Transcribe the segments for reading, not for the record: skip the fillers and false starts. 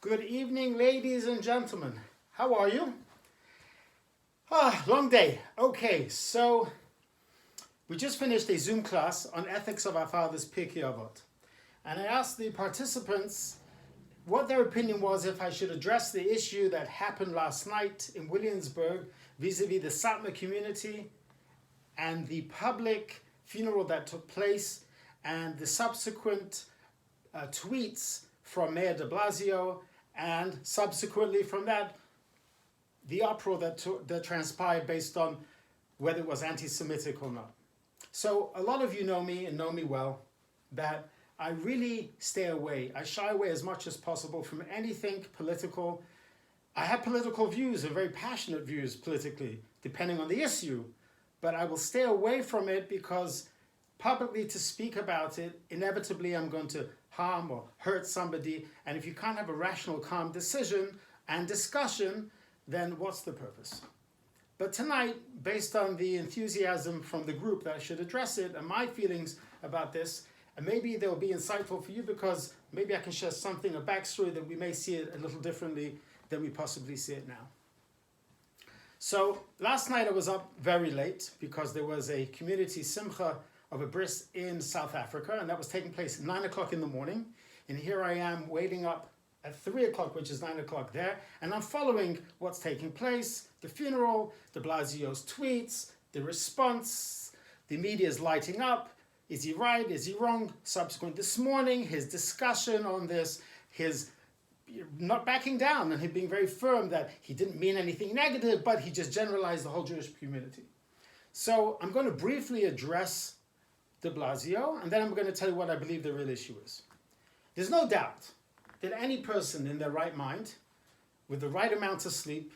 Good evening, ladies and gentlemen. How are you? Long day. Okay, so we just finished a Zoom class on ethics of our father's Pirkei Avot. And I asked the participants what their opinion was if I should address the issue that happened last night in Williamsburg vis-a-vis the Satmar community and the public funeral that took place and the subsequent tweets from Mayor de Blasio, and subsequently from that, the uproar that transpired based on whether it was anti-Semitic or not. So a lot of you know me and know me well, that I really stay away. I shy away as much as possible from anything political. I have political views and very passionate views politically, depending on the issue, but I will stay away from it because publicly to speak about it, inevitably I'm going to harm or hurt somebody, and if you can't have a rational, calm decision and discussion, then what's the purpose? But tonight, based on the enthusiasm from the group that I should address it and my feelings about this, and maybe they'll be insightful for you because maybe I can share something, a backstory that we may see it a little differently than we possibly see it now. So last night I was up very late because there was a community simcha of a bris in South Africa, and that was taking place at 9 o'clock in the morning. And here I am waiting up at 3 o'clock, which is 9 o'clock there, and I'm following what's taking place, the funeral, de Blasio's tweets, the response, the media is lighting up. Is he right? Is he wrong? Subsequent this morning, his discussion on this, his not backing down and him being very firm that he didn't mean anything negative, but he just generalized the whole Jewish community. So I'm going to briefly address de Blasio, and then I'm going to tell you what I believe the real issue is. There's no doubt that any person in their right mind, with the right amount of sleep,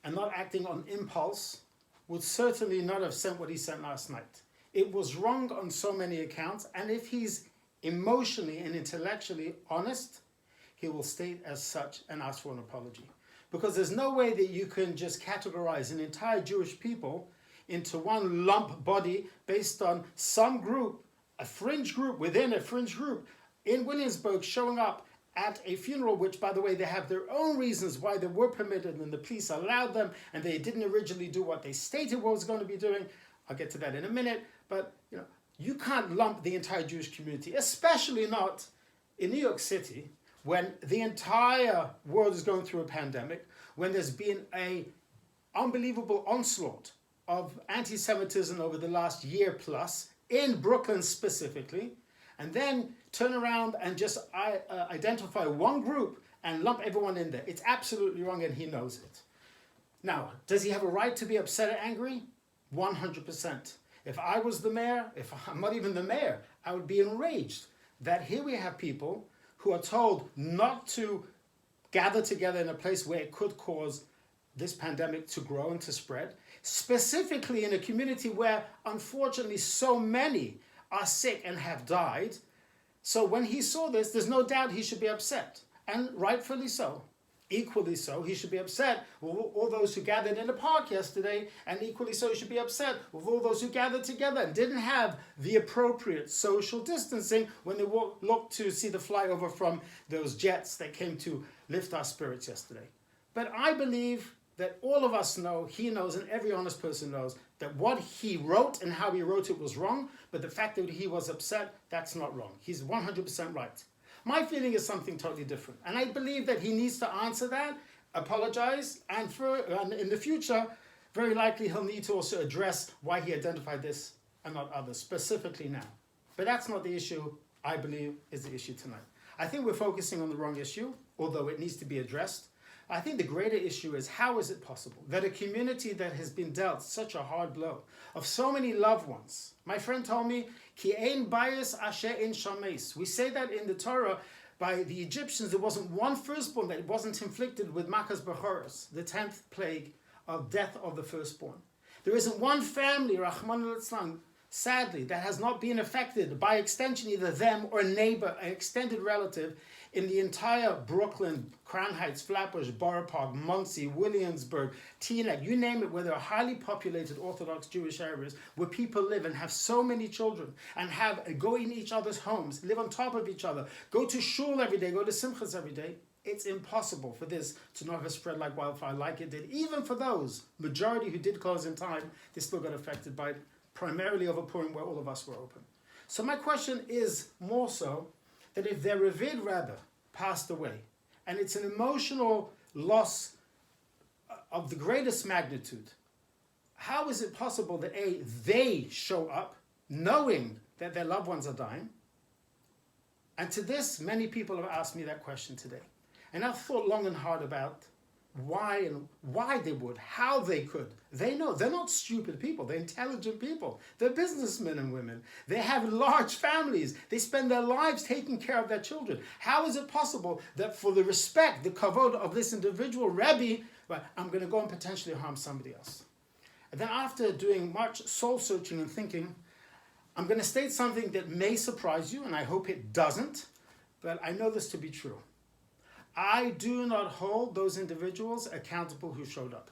and not acting on impulse, would certainly not have sent what he sent last night. It was wrong on so many accounts, and if he's emotionally and intellectually honest, he will state as such and ask for an apology. Because there's no way that you can just categorize an entire Jewish people into one lump body based on some group, a fringe group within a fringe group in Williamsburg showing up at a funeral, which, by the way, they have their own reasons why they were permitted and the police allowed them, and they didn't originally do what they stated what was going to be doing. I'll get to that in a minute, but you can't lump the entire Jewish community, especially not in New York City, when the entire world is going through a pandemic, when there's been an unbelievable onslaught of anti-Semitism over the last year plus, in Brooklyn specifically, and then turn around and just identify one group and lump everyone in there. It's absolutely wrong, and he knows it. Now, does he have a right to be upset or angry? 100%. If I was the mayor, if I'm not even the mayor, I would be enraged that here we have people who are told not to gather together in a place where it could cause this pandemic to grow and to spread, specifically in a community where unfortunately so many are sick and have died. So when he saw this, there's no doubt he should be upset, and rightfully so. Equally so, he should be upset with all those who gathered in the park yesterday, and equally so, he should be upset with all those who gathered together and didn't have the appropriate social distancing when they looked to see the flyover from those jets that came to lift our spirits yesterday. But I believe that all of us know, he knows, and every honest person knows, that what he wrote and how he wrote it was wrong, but the fact that he was upset, that's not wrong. He's 100% right. My feeling is something totally different, and I believe that he needs to answer that, apologize, and in the future, very likely he'll need to also address why he identified this and not others, specifically now. But that's not the issue I believe is the issue tonight. I think we're focusing on the wrong issue, although it needs to be addressed. I think the greater issue is, how is it possible that a community that has been dealt such a hard blow of so many loved ones? My friend told me, C.A.S.H bias asher in shameis. We say that in the Torah by the Egyptians, there wasn't one firstborn that wasn't inflicted with makas bechoros, the 10th plague of death of the firstborn. There isn't one family, Rahman al-Islam, sadly, that has not been affected by extension, either them or a neighbor, an extended relative, in the entire Brooklyn, Crown Heights, Flatbush, Borough Park, Muncie, Williamsburg, Teaneck, you name it, where there are highly populated Orthodox Jewish areas where people live and have so many children and go in each other's homes, live on top of each other, go to shul every day, go to simchas every day, it's impossible for this to not have spread like wildfire like it did. Even for those majority who did close in time, they still got affected by it, primarily over Purim where all of us were open. So my question is more so that if their revered rabbi passed away, and it's an emotional loss of the greatest magnitude, how is it possible that they show up knowing that their loved ones are dying? And to this, many people have asked me that question today. And I've thought long and hard about why they would, how they could. They know. They're not stupid people. They're intelligent people. They're businessmen and women. They have large families. They spend their lives taking care of their children. How is it possible that for the respect, the kavod of this individual Rebbe, I'm going to go and potentially harm somebody else? And then after doing much soul-searching and thinking, I'm going to state something that may surprise you, and I hope it doesn't, but I know this to be true. I do not hold those individuals accountable who showed up.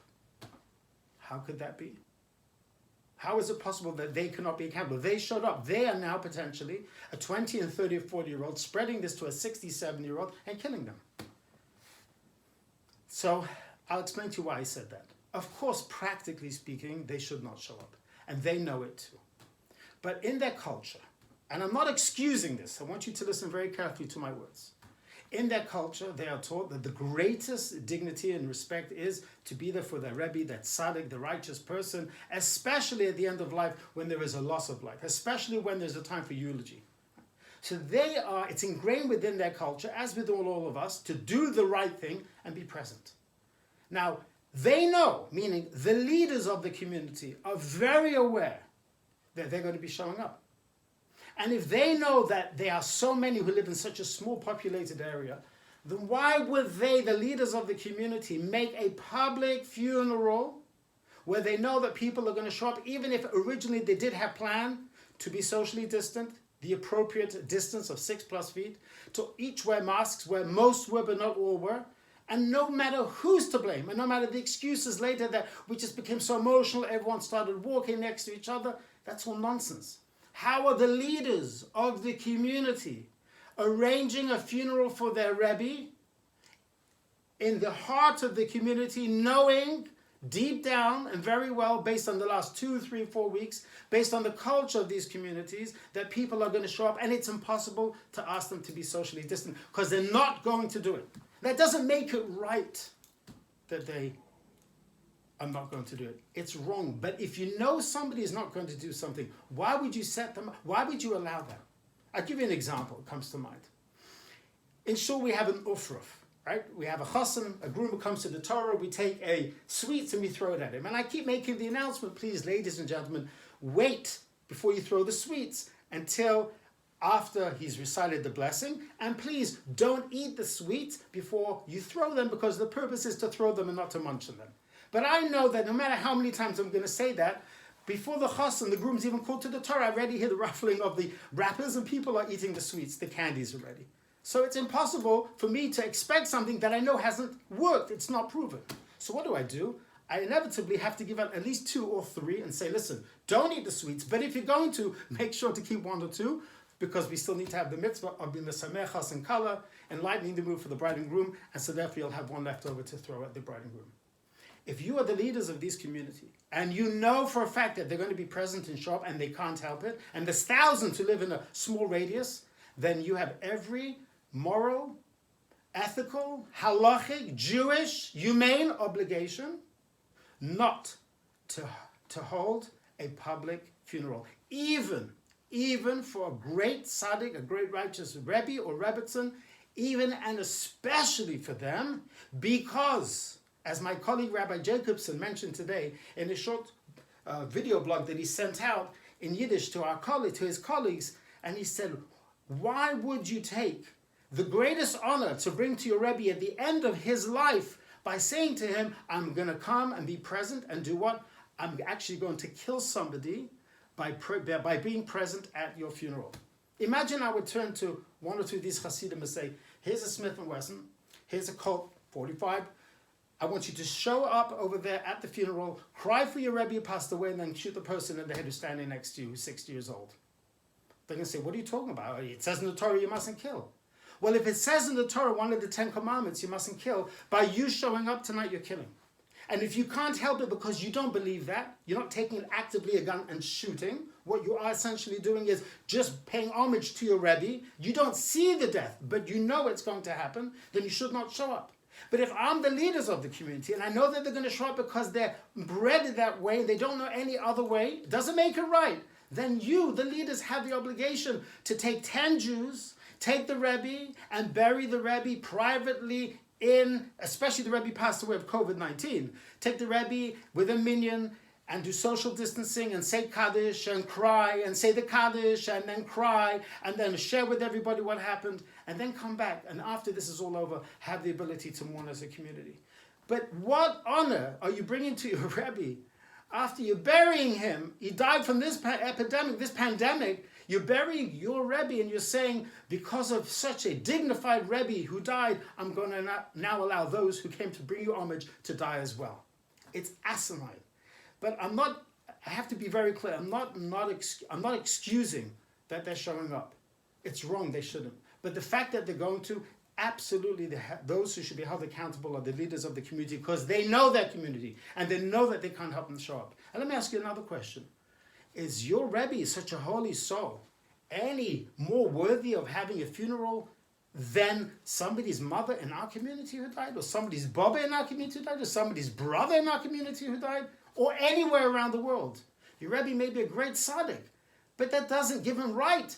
How could that be? How is it possible that they cannot be accountable? They showed up. They are now potentially a 20 and 30 or 40-year-old spreading this to a 67-year-old and killing them. So I'll explain to you why I said that. Of course, practically speaking, they should not show up. And they know it too. But in their culture, and I'm not excusing this, I want you to listen very carefully to my words. In their culture, they are taught that the greatest dignity and respect is to be there for their Rebbe, that tzaddik, the righteous person, especially at the end of life when there is a loss of life, especially when there's a time for eulogy. So it's ingrained within their culture, as with all of us, to do the right thing and be present. Now, they know, meaning the leaders of the community are very aware that they're going to be showing up. And if they know that there are so many who live in such a small populated area, then why would they, the leaders of the community, make a public funeral where they know that people are going to show up, even if originally they did have planned to be socially distant, the appropriate distance of 6+ feet, to each wear masks where most were but not all were, and no matter who's to blame, and no matter the excuses later that we just became so emotional, everyone started walking next to each other, that's all nonsense. How are the leaders of the community arranging a funeral for their Rebbe in the heart of the community, knowing deep down and very well, based on the last 2, 3, 4 weeks, based on the culture of these communities, that people are going to show up, and it's impossible to ask them to be socially distant because they're not going to do it. That doesn't make it right that they I'm not going to do it. It's wrong. But if you know somebody is not going to do something, why would you set them up? Why would you allow that? I'll give you an example. It comes to mind. In shul, we have an ufruf, right? We have a chassan, a groom who comes to the Torah. We take a sweets and we throw it at him. And I keep making the announcement, please, ladies and gentlemen, wait before you throw the sweets until after he's recited the blessing. And please don't eat the sweets before you throw them, because the purpose is to throw them and not to munch on them. But I know that no matter how many times I'm going to say that, before the chassan, the groom's even called to the Torah, I already hear the ruffling of the wrappers and people are eating the sweets, the candies already. So it's impossible for me to expect something that I know hasn't worked. It's not proven. So what do? I inevitably have to give out at least 2 or 3 and say, listen, don't eat the sweets, but if you're going to, make sure to keep 1 or 2, because we still need to have the mitzvah of being mesamechas and kala, enlightening the mood for the bride and groom, and so therefore you'll have 1 left over to throw at the bride and groom. If you are the leaders of this community, and you know for a fact that they're going to be present and show up and they can't help it, and there's thousands who live in a small radius, then you have every moral, ethical, halachic, Jewish, humane obligation not to hold a public funeral. Even for a great tzaddik, a great righteous Rebbe or Rebbetzin, even and especially for them, because, as my colleague Rabbi Jacobson mentioned today in a short video blog that he sent out in Yiddish to his colleagues, and he said, why would you take the greatest honor to bring to your Rebbe at the end of his life by saying to him, I'm going to come and be present and do what? I'm actually going to kill somebody by being present at your funeral. Imagine I would turn to 1 or 2 of these Hasidim and say, here's a Smith & Wesson, here's a Colt 45. I want you to show up over there at the funeral, cry for your Rebbe who passed away, and then shoot the person in the head who's standing next to you who's 60 years old. They're going to say, what are you talking about? It says in the Torah you mustn't kill. Well, if it says in the Torah, one of the 10 commandments, you mustn't kill, by you showing up tonight, you're killing. And if you can't help it because you don't believe that, you're not taking actively a gun and shooting, what you are essentially doing is just paying homage to your Rebbe. You don't see the death, but you know it's going to happen, then you should not show up. But if I'm the leaders of the community, and I know that they're going to show up because they're bred that way, they don't know any other way, it doesn't make it right, then you, the leaders, have the obligation to take 10 Jews, take the Rebbe, and bury the Rebbe privately in, especially the Rebbe passed away of COVID-19, take the Rebbe with a minyan and do social distancing and say Kaddish and cry and say the Kaddish and then cry and then share with everybody what happened and then come back. And after this is all over, have the ability to mourn as a community. But what honor are you bringing to your Rebbe after you're burying him? He died from this epidemic, this pandemic. You're burying your Rebbe and you're saying, because of such a dignified Rebbe who died, I'm going to now allow those who came to bring you homage to die as well. It's asinine. But I have to be very clear, I'm not excusing that they're showing up. It's wrong, they shouldn't. But the fact that they're going to, absolutely, those who should be held accountable are the leaders of the community because they know their community and they know that they can't help them show up. And let me ask you another question. Is your Rebbe such a holy soul any more worthy of having a funeral than somebody's mother in our community who died, or somebody's Baba in our community who died, or somebody's brother in our community who died, or anywhere around the world? Your Rebbe may be a great tzaddik, but that doesn't give him right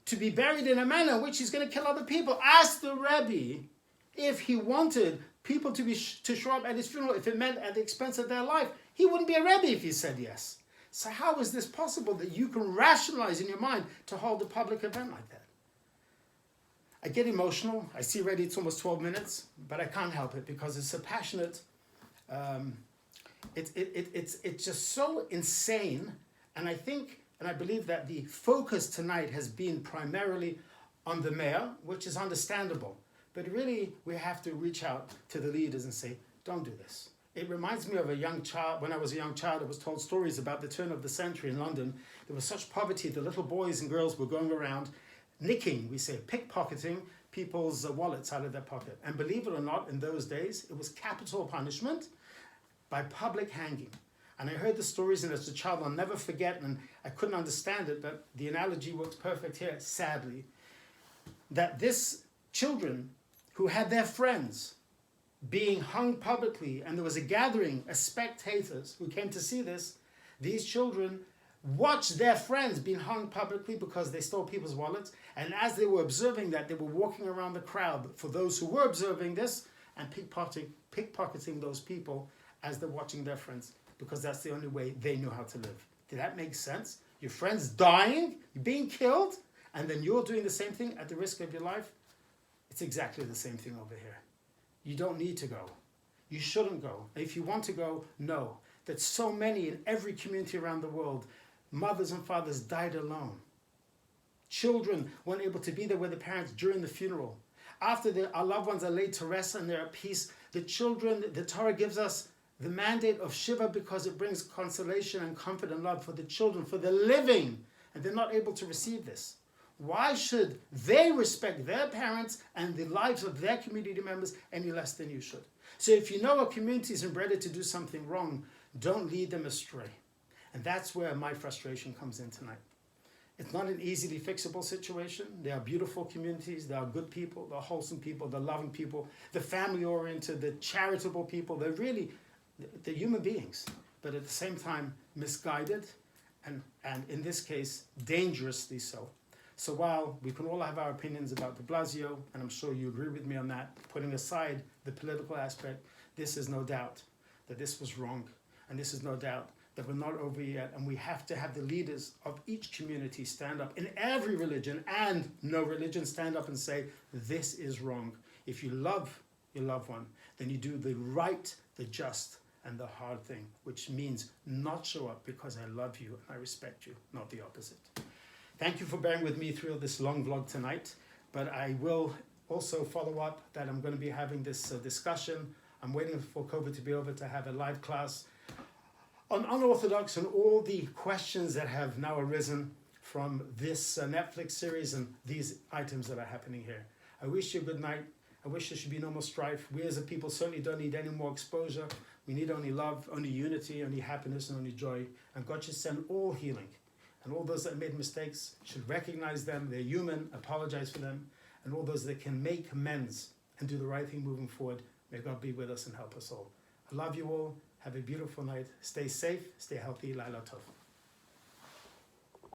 to be buried in a manner in which he's going to kill other people. Ask the Rebbe if he wanted people to show up at his funeral, if it meant at the expense of their life. He wouldn't be a Rebbe if he said yes. So how is this possible that you can rationalize in your mind to hold a public event like that? I get emotional. I see already it's almost 12 minutes, but I can't help it because it's so passionate. It's just so insane. And I believe that the focus tonight has been primarily on the mayor, which is understandable. But really, we have to reach out to the leaders and say, don't do this. It reminds me of a young child. When I was a young child, I was told stories about the turn of the century in London. There was such poverty, the little boys and girls were going around nicking, we say, pickpocketing people's wallets out of their pocket. And believe it or not, in those days, it was capital punishment by public hanging. And I heard the stories, and as a child, I'll never forget, and I couldn't understand it, but the analogy works perfect here, sadly, that this children who had their friends being hung publicly, and there was a gathering of spectators who came to see this, these children watched their friends being hung publicly because they stole people's wallets, and as they were observing that, they were walking around the crowd for those who were observing this and pickpocketing those people as they're watching their friends, because that's the only way they knew how to live. Did that make sense? Your friend's dying, you're being killed, and then you're doing the same thing at the risk of your life? It's exactly the same thing over here. You don't need to go. You shouldn't go. If you want to go, no. That so many in every community around the world, mothers and fathers died alone. Children weren't able to be there with their parents during the funeral. After our loved ones are laid to rest and they're at peace, the children, the Torah gives us the mandate of Shiva because it brings consolation and comfort and love for the children, for the living, and they're not able to receive this. Why should they respect their parents and the lives of their community members any less than you should? So if you know a community is embedded to do something wrong, don't lead them astray. And that's where my frustration comes in tonight. It's not an easily fixable situation. There are beautiful communities, there are good people, there are wholesome people, there are loving people, the family-oriented, the charitable people. They're human beings, but at the same time misguided and in this case, dangerously so. So while we can all have our opinions about de Blasio, and I'm sure you agree with me on that, putting aside the political aspect, this is no doubt that this was wrong. And this is no doubt that we're not over yet. And we have to have the leaders of each community stand up in every religion and no religion, stand up and say, this is wrong. If you love your loved one, then you do the right, the just, and the hard thing, which means not show up because I love you and I respect you, not the opposite. Thank you for bearing with me through this long vlog tonight, but I will also follow up that I'm going to be having this discussion. I'm waiting for COVID to be over to have a live class on unorthodox and all the questions that have now arisen from this Netflix series and these items that are happening here. I wish you a good night. I wish there should be no more strife. We as a people certainly don't need any more exposure. We need only love, only unity, only happiness, and only joy. And God should send all healing. And all those that made mistakes should recognize them. They're human, apologize for them. And all those that can make amends and do the right thing moving forward, may God be with us and help us all. I love you all. Have a beautiful night. Stay safe, stay healthy. Laila Tov.